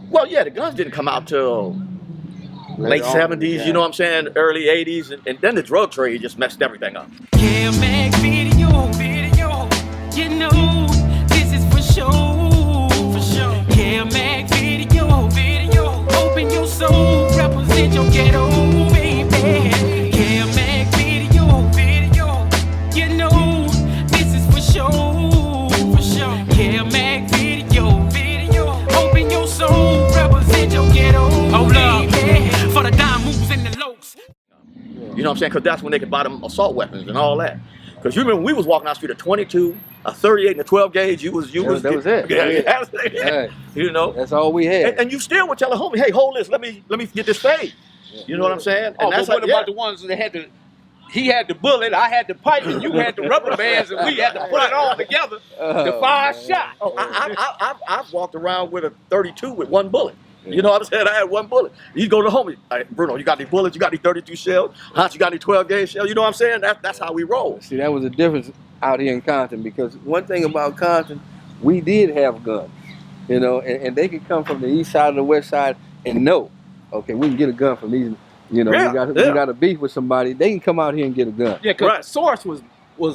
Well, yeah, the guns didn't come out till late Later on, 70s, yeah. you know what I'm saying, early 80s, and then the drug trade just messed everything up. Yeah, make video, you know, this is for sure, Yeah, make video, open your soul, represent your ghetto, baby. Yeah, make video, you know, this is for sure, Yeah, make video, open your soul, represent your ghetto, baby. For the dime moves and the lokes. You know what I'm saying? Because that's when they could buy them assault weapons and all that. Because you remember when we was walking down the street, a 22, a 38, and a 12 gauge, that was it. Yeah. You know? That's all we had. And you still would tell a homie, hey, hold this, let me get this fade. You know what I'm saying? Oh, and that's but what about the ones that had he had the bullet, I had the pipe, and you had the rubber bands, and we had to put it all together to fire a shot. Oh, I've walked around with a 32 with one bullet. You know what I'm saying? I had one bullet. You go to the homie, hey, Bruno, you got any bullets? You got any 32 shells? Hans, you got any 12 gauge shells? You know what I'm saying? That's how we roll. See, that was the difference out here in Compton, because one thing about Compton, we did have guns, you know, and they could come from the east side or the west side and know, okay, we can get a gun from these, you know, we got a beef with somebody, they can come out here and get a gun. Yeah, because the source was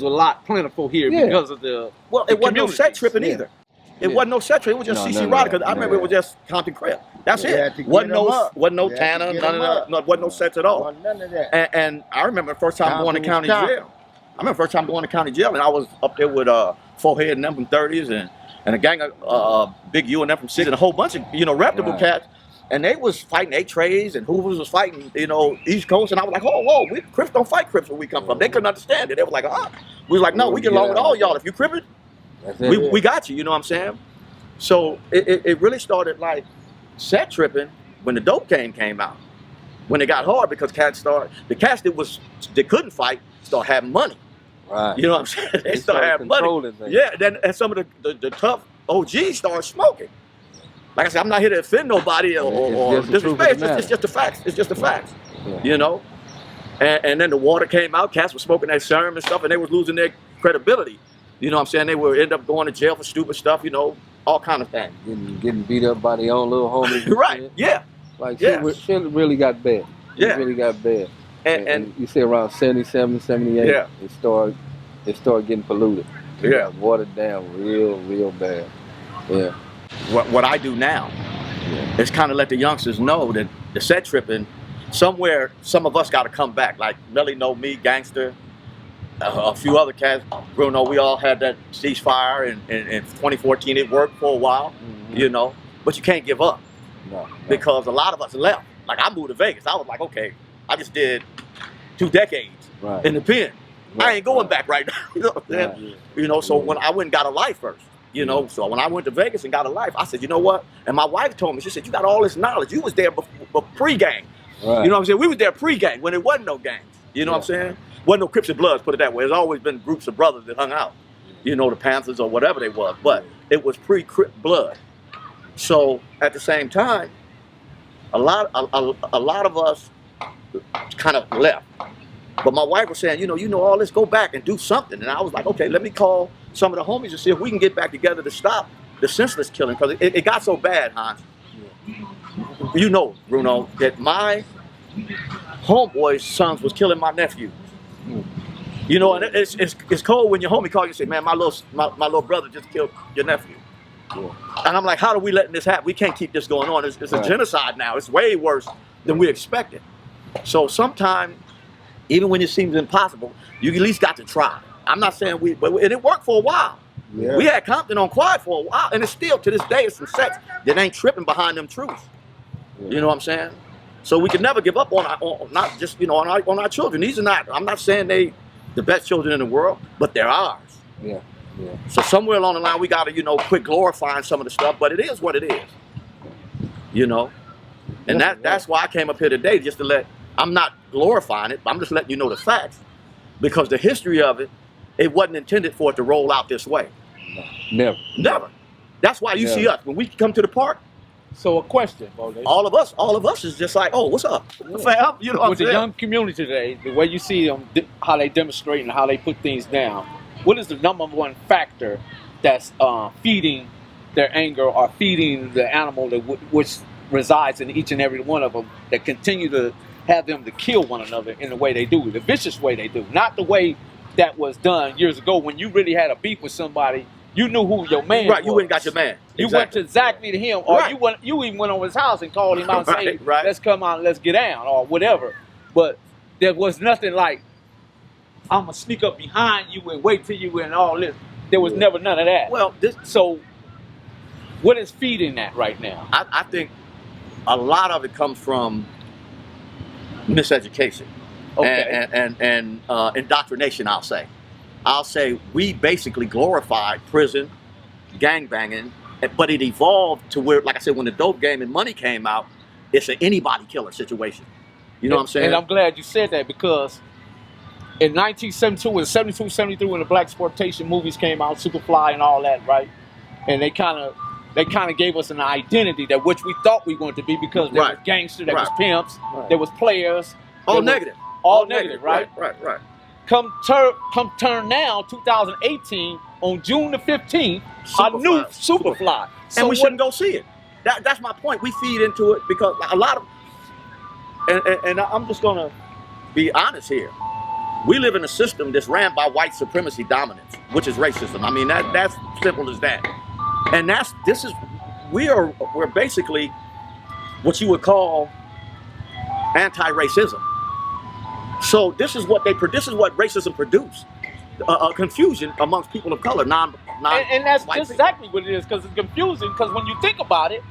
a lot plentiful here because of the it wasn't no set tripping either. It wasn't no set tripping. It was just CC Ryder, because I remember it was just Compton Crips. That's it. Wasn't no Tanner, none of that. Wasn't no sets at all. None of that. And I remember the first time going to county jail. I remember the first time going to county jail, and I was up there with Forehead and them from 30s, and a gang of Big U and them from 6, and a whole bunch of reputable cats. And they was fighting A-Trays, and Hoovers was fighting, East Coast, and I was like, whoa, Crips don't fight Crips where we come from. They couldn't understand it. They was like, we was like, no, we get along with all y'all. If you Crippin', we got you, you know what I'm saying? So it really started like set tripping when the dope came out. When it got hard, because the cats that couldn't fight started having money. Right. You know what I'm saying? They started having money. Yeah, and some of the tough OGs started smoking. Like I said, I'm not here to offend nobody or disrespect. It's just the facts. It's just the facts. Yeah. You know? And then the water came out. Cats were smoking that serum and stuff, and they was losing their credibility. You know what I'm saying? They would end up going to jail for stupid stuff, all kind of things. Getting beat up by their own little homies. Right, yeah. Like, shit really got bad. Yeah. It really got bad. And you see around 77, 78, it started getting polluted. It got watered down real bad. Yeah. What I do now is kind of let the youngsters know that the set tripping, somewhere, some of us got to come back. Like Melly Know Me, Gangster, a few other cats. Bruno, we all had that ceasefire in 2014. It worked for a while, but you can't give up. No. Because a lot of us left. Like I moved to Vegas. I was like, okay, I just did 2 decades in the pen. I ain't going back right now. You know what I'm saying? So when I went and got a life first, so when I went to Vegas and got a life, I said, you know what? And my wife told me, she said, you got all this knowledge. You was there before pre-gang. Right. You know what I'm saying? We was there pre-gang when there wasn't no gangs. You know what I'm saying? Wasn't no Crips and Bloods, put it that way. There's always been groups of brothers that hung out. The Panthers or whatever they was. But it was pre-Crip blood. So at the same time, a lot of us kind of left. But my wife was saying, you know all this, go back and do something. And I was like, okay, let me call some of the homies and see if we can get back together to stop the senseless killing. Because it got so bad, Hans. You know, Bruno, that my homeboy's sons was killing my nephews. And it's cold when your homie calls you and say, man, my little brother just killed your nephew. And I'm like, how are we letting this happen? We can't keep this going on. It's a genocide now. It's way worse than we expected. So sometimes, even when it seems impossible, you at least got to try. I'm not saying and it worked for a while. Yeah. We had Compton on quiet for a while, and it's still, to this day, it's some sets that ain't tripping behind them truths. Yeah. You know what I'm saying? So we can never give up on our children. These are not, I'm not saying they the best children in the world, but they're ours. Yeah. So somewhere along the line, we got to, quit glorifying some of the stuff, but it is what it is. And that's why I came up here today, just to I'm not glorifying it, but I'm just letting you know the facts. Because the history of it, it wasn't intended for it to roll out this way. Never. That's why you see us. When we come to the park, so a question, Bodacious. All of us is just like, oh, what's up? Fam? You know what I'm saying? With the young community today, the way you see them, how they demonstrate and how they put things down, what is the #1 factor that's feeding their anger are feeding the animal that which resides in each and every one of them, that continue to have them to kill one another in the way they do, the vicious way they do, not the way that was done years ago when you really had a beef with somebody. You knew who your man was. You went and got your man. You went exactly to him, or you even went over his house and called him out and said, let's come out and let's get down, or whatever. But there was nothing like, I'm going to sneak up behind you and wait till you and all this. There was never none of that. Well, so what is feeding that right now? I think a lot of it comes from miseducation and indoctrination, I'll say we basically glorified prison, gangbanging, but it evolved to where, like I said, when the dope game and money came out, it's an anybody killer situation. You know what I'm saying? And I'm glad you said that, because in 1972 and 72, 73, when the black exploitation movies came out, Superfly and all that, right? And they kind of gave us an identity that which we thought we wanted to be, because there was gangsters, there was pimps, there was players. All negative. All negative, right? Right. Come turn now, 2018, on June the 15th, a new Superfly. So and we shouldn't go see it. That's my point. We feed into it because a lot of, and I'm just gonna be honest here. We live in a system that's ran by white supremacy dominance, which is racism. I mean, that's simple as that. And we're basically what you would call anti-racism. So this is what racism produced: confusion amongst people of color, and that's just exactly what it is, because it's confusing. Because when you think about it,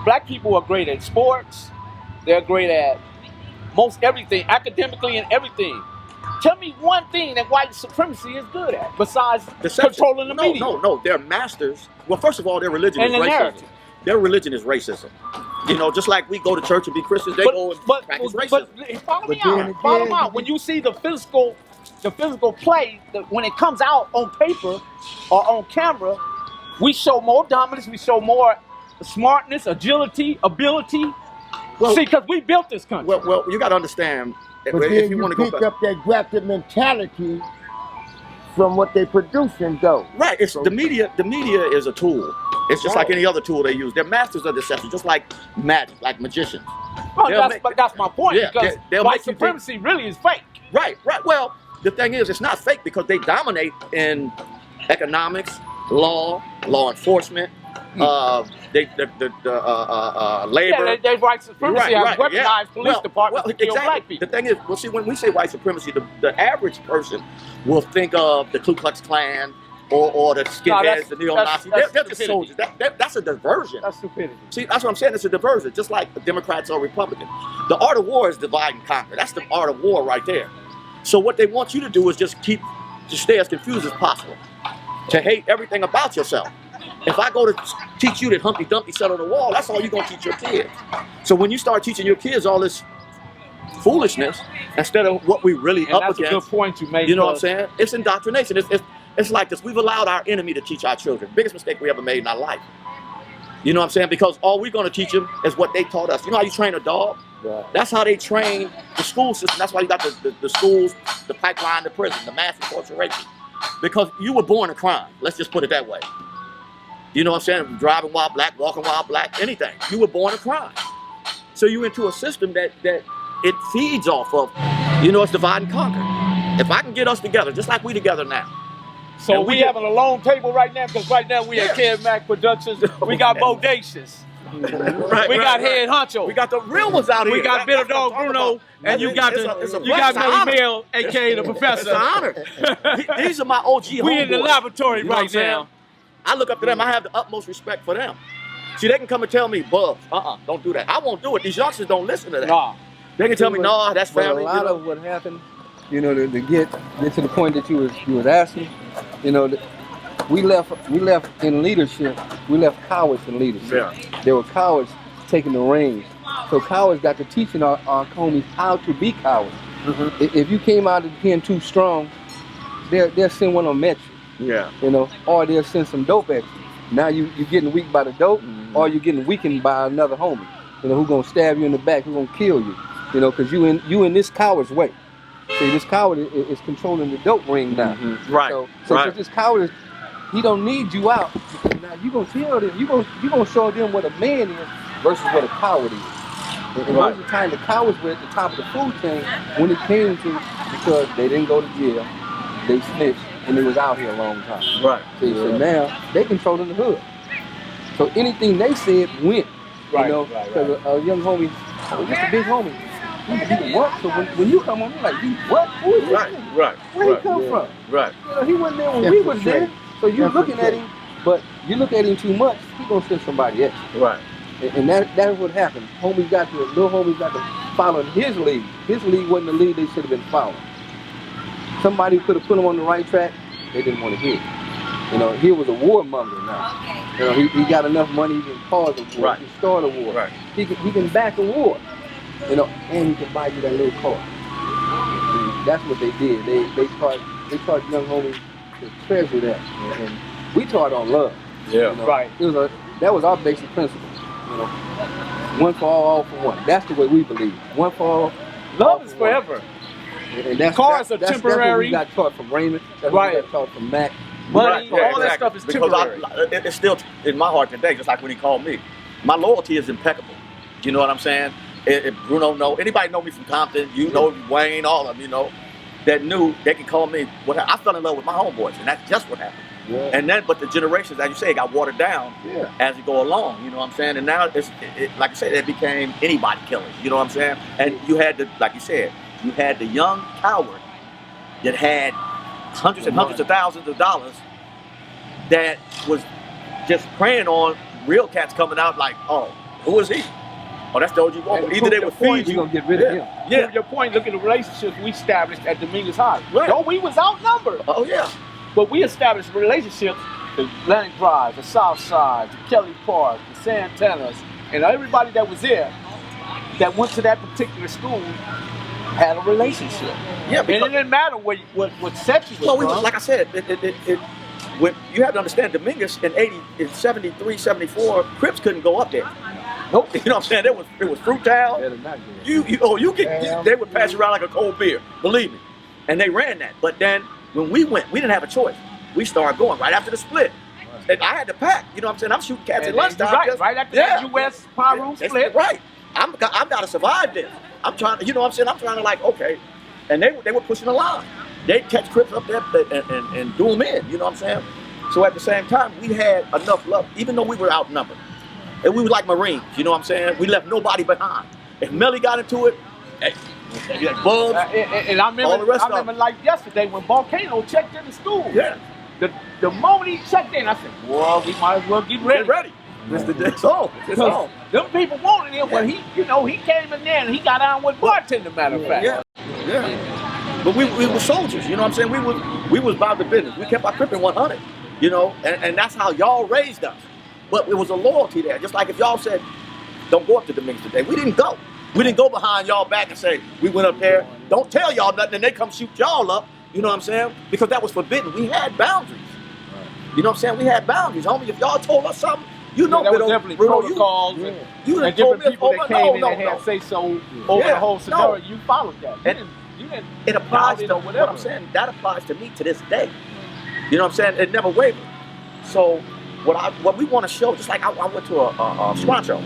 black people are great at sports. They're great at most everything, academically and everything. Tell me one thing that white supremacy is good at besides controlling the media. No, they're masters. Well, first of all, their religion is racism. Narrative. Their religion is racism. You know, just like we go to church and be Christians, they go and practice racism. But follow me out. When you see the physical play, when it comes out on paper or on camera, we show more dominance, we show more smartness, agility, ability. Well, see, because we built this country. Well, you got to understand. But if you pick up that grafted mentality from what they producing, though. Right. It's the media. The media is a tool. It's just like any other tool they use. They're masters of deception, just like magic, like magicians. But that's my point, because white supremacy really is fake. Right. Well, the thing is, it's not fake because they dominate in economics, law enforcement, labor. Yeah, they white supremacy have weaponized police departments to kill black people. The thing is, well, see, when we say white supremacy, the average person will think of the Ku Klux Klan or the skinheads, the neo-Nazis. They're just soldiers. That's a diversion. That's stupidity. See, that's what I'm saying. It's a diversion, just like the Democrats or Republicans. The art of war is divide and conquer. That's the art of war right there. So what they want you to do is just stay as confused as possible, to hate everything about yourself. If I go to teach you that Humpty Dumpty sat on the wall, that's all you're going to teach your kids. So when you start teaching your kids all this foolishness, instead of what we really up against. That's a good point you made. You know what I'm saying? It's indoctrination. It's like this. We've allowed our enemy to teach our children. Biggest mistake we ever made in our life. You know what I'm saying? Because all we're going to teach them is what they taught us. You know how you train a dog? Right. That's how they train the school system. That's why you got the schools, the pipeline, the prison, the mass incarceration. Because you were born a crime. Let's just put it that way. You know what I'm saying? Driving while black, walking while black, anything. You were born a crime. So you're into a system that it feeds off of, it's divide and conquer. If I can get us together, just like we together now. So we having a long table right now, because right now we at Kev Mac Productions. We got Bodacious. We got Head Honcho. We got the real ones out here. We got Bitter Dog Bruno, and you got Melly Mel, aka the Professor. It's an honor. These are my OG homeboys. We in the laboratory right now. I look up to them. I have the utmost respect for them. See, they can come and tell me, Bubs, don't do that. I won't do it. These youngsters don't listen to that. Nah. They can tell me, no, that's family. But a lot of what happened, to get to the point that you was asking, we left in leadership. We left cowards in leadership. Yeah. There were cowards taking the reins. So cowards got to teaching our homies how to be cowards. Mm-hmm. If you came out of being too strong, they'll send one on met you. Yeah. Or they'll send some dope at you. Now you're getting weak by the dope, or you're getting weakened by another homie. Who's gonna stab you in the back, who's gonna kill you. Because you in this coward's way. See, this coward is controlling the dope ring now. Mm-hmm. Right. So this coward he don't need you out. Because now you gonna tell them, you gonna show them what a man is versus what a coward is. And most of the time, the cowards were at the top of the food chain when it came to, because they didn't go to jail, they snitched, and they was out here a long time. Right. So now they controlling the hood. So anything they said went. Right, you know, because a young homie, just a big homie, he what? So when you come on, you're like, he what? Who is this? Right. Where he come from? Right. You know, he wasn't there when we was there. So you're looking at him, but you look at him too much, he gonna send somebody else. Right. And that's what happened. Little homie got to follow his lead. His lead wasn't the lead they should have been following. Somebody could have put him on the right track, they didn't want to hear it. You know, he was a warmonger now. You know, he got enough money, he can cause a war, he can start a war. Right. He can back a war. You know, and he can buy you that little car. And that's what they did. They taught young homies to treasure that. And we taught on love. Yeah. You know? Right. That was our basic principle. You know, one for all for one. That's the way we believe. One for all. Love is forever. And that's cars are that's temporary. That's what we got taught from Raymond. That's what we got taught from Mac. Money, all that stuff is temporary. It's still in my heart today, just like when he called me. My loyalty is impeccable. You know what I'm saying? If Bruno know, anybody know me from Compton, you know Wayne, all of them, you know, that knew they can call me. I fell in love with my homeboys, and that's just what happened. Yeah. And then, but the generations, as you say, got watered down as you go along. You know what I'm saying? And now it's like I said, it became anybody killing. You know what I'm saying? And you had like you said, you had the young coward that had hundreds and hundreds of thousands of dollars that was just preying on real cats coming out like, oh, who is he? Oh, that's the OG Walker. Either they would feed you. You're going to get rid of him. Yeah. To your point, look at the relationships we established at Dominguez High. Right. Though we was outnumbered. Oh, yeah. But we established relationships, the Atlantic Drive, the South Side, the Kelly Park, the Santanas, and everybody that was there that went to that particular school had a relationship. Yeah, and it didn't matter what set you was from. Like I said, when you have to understand, Dominguez in 73, 74, Crips couldn't go up there. Nope. You know what I'm saying? It was Fruital. They would pass you around like a cold beer. Believe me. And they ran that. But then when we went, we didn't have a choice. We started going right after the split. Right. And I had to pack. You know what I'm saying? I'm shooting cats at lunchtime. Right after the U.S. Power Room split. Right. I've got to survive this. I'm trying to, you know what I'm saying? I'm trying to like, okay. And they were pushing the line. They'd catch Crips up there and do them in. You know what I'm saying? So at the same time, we had enough love, even though we were outnumbered. And we were like Marines, you know what I'm saying? We left nobody behind. If Melly got into it, hey, like Bubs, and I remember like yesterday when Volcano checked in the school. Yeah. The moment he checked in, I said, well, we might as well get ready. Get ready. It's on. It's on. Them people wanted him, but he came in there and he got on with bartender, matter of fact. Yeah. But we were soldiers, you know what I'm saying? We was about the business. We kept our Crippin' 100, you know, and that's how y'all raised us. But it was a loyalty there. Just like if y'all said, don't go up to Dominguez today. We didn't go. We didn't go behind y'all back and say, we went up there. Don't tell y'all nothing and they come shoot y'all up. You know what I'm saying? Because that was forbidden. We had boundaries. You know what I'm saying? We had boundaries, homie. If y'all told us something, you know, there was definitely protocols and different people that came in and had say so over the whole scenario. You followed that. It applies to whatever. What I'm saying, that applies to me to this day. You know what I'm saying? It never wavered. So what we want to show, just like I went to a Squancho.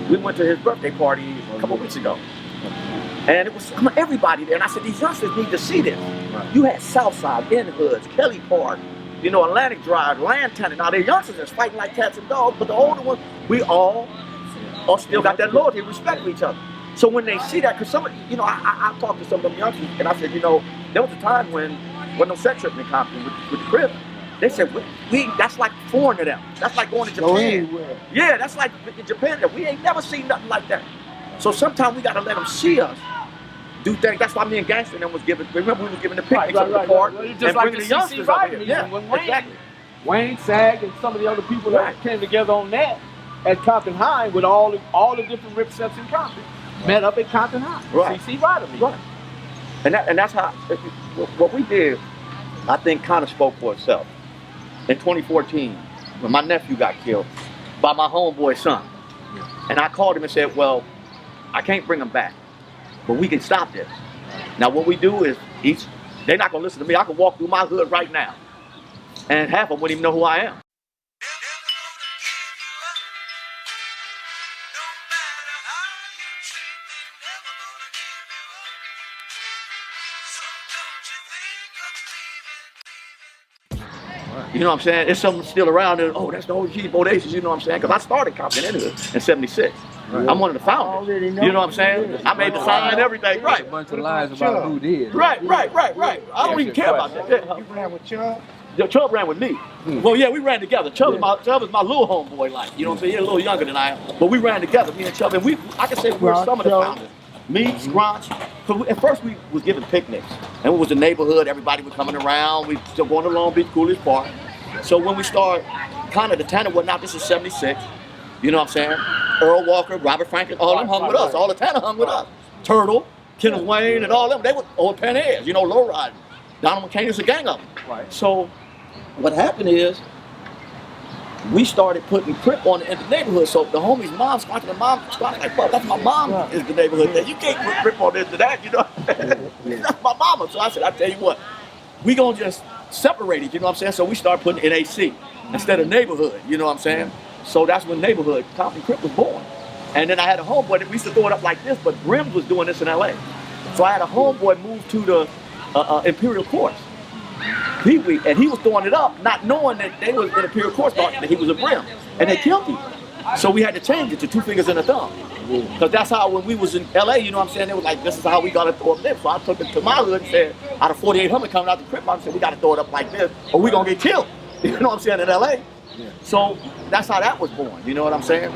We went to his birthday party a couple of weeks ago. And it was everybody there. And I said, these youngsters need to see this. Right. You had Southside, In Hoods, Kelly Park, you know, Atlantic Drive, Lantana. Now, the youngsters is fighting like cats and dogs, but the older ones, we all still got that loyalty and respect for each other. So when they see that, because some, you know, I talked to some of them youngsters, and I said, you know, there was a time when no sex tripping in Compton with the Crips. They said, that's like foreign to them. That's like going to Japan. Yeah, that's like in Japan. We ain't never seen nothing like that. So sometimes we got to let them see us do things. That's why me and Gangster and them was giving, remember we was giving the picnics at the park and just like bringing the youngsters over here. Yeah, exactly. Wayne, Sag, and some of the other people that came together on that at Compton High with all the different rip sets in Compton. Met up at Compton High. Right. CC Ryder. Right. And that's how, what we did, I think kind of spoke for itself. In 2014, when my nephew got killed by my homeboy's son. And I called him and said, well, I can't bring him back, but we can stop this. Now what we do is, they're not gonna listen to me. I can walk through my hood right now and half of them wouldn't even know who I am. You know what I'm saying? There's something still around there. Oh, that's the OG Bodacious, you know what I'm saying? Because I started Compton in 76. Right. I'm one of the founders. You know what I'm saying? I made the sign and everything. Right. A bunch of lies about who did. Right. I don't even care about that. You ran with Chubb? Chubb ran with me. Well, yeah, we ran together. Chubb is my little homeboy, like, you know what I'm saying? He's a little younger than I am. But we ran together, me and Chubb. And I can say we were some of the founders. Me, Scrunch. At first we was giving picnics. And it was the neighborhood, everybody was coming around. We still going to Long Beach, Coolidge Park. So when we started kind of the Tanner whatnot, this is 76. You know what I'm saying? Earl Walker, Robert Franklin, all them hung with us. All the Tanner hung with us. Turtle, Kenneth Wayne, and all them. They were old Penn Airs, you know, low riding. Donald McCain is a gang of them. Right. So what happened is we started putting Crip on in the neighborhood. So the homies' moms, like, well, that's my mom is the neighborhood there. You can't put Crip on this to that, you know? That's my mama. So I said, I tell you what, we gonna just separate it, you know what I'm saying? So we started putting NAC instead of neighborhood, you know what I'm saying? So that's when neighborhood, Compton Crip was born. And then I had a homeboy that we used to throw it up like this, but Brims was doing this in LA. So I had a homeboy move to the Imperial Courts. Pee-wee, and he was throwing it up, not knowing that they was in Imperial Courts, thought that he was a Brim. And they killed him. So we had to change it to 2 fingers and a thumb. Because that's how, when we was in LA, you know what I'm saying, they was like, this is how we got to throw it up. So I took it to my hood and said, out of 48 Hummer coming out the Crip, I said, we got to throw it up like this, or we going to get killed. You know what I'm saying, in LA. So that's how that was born, you know what I'm saying?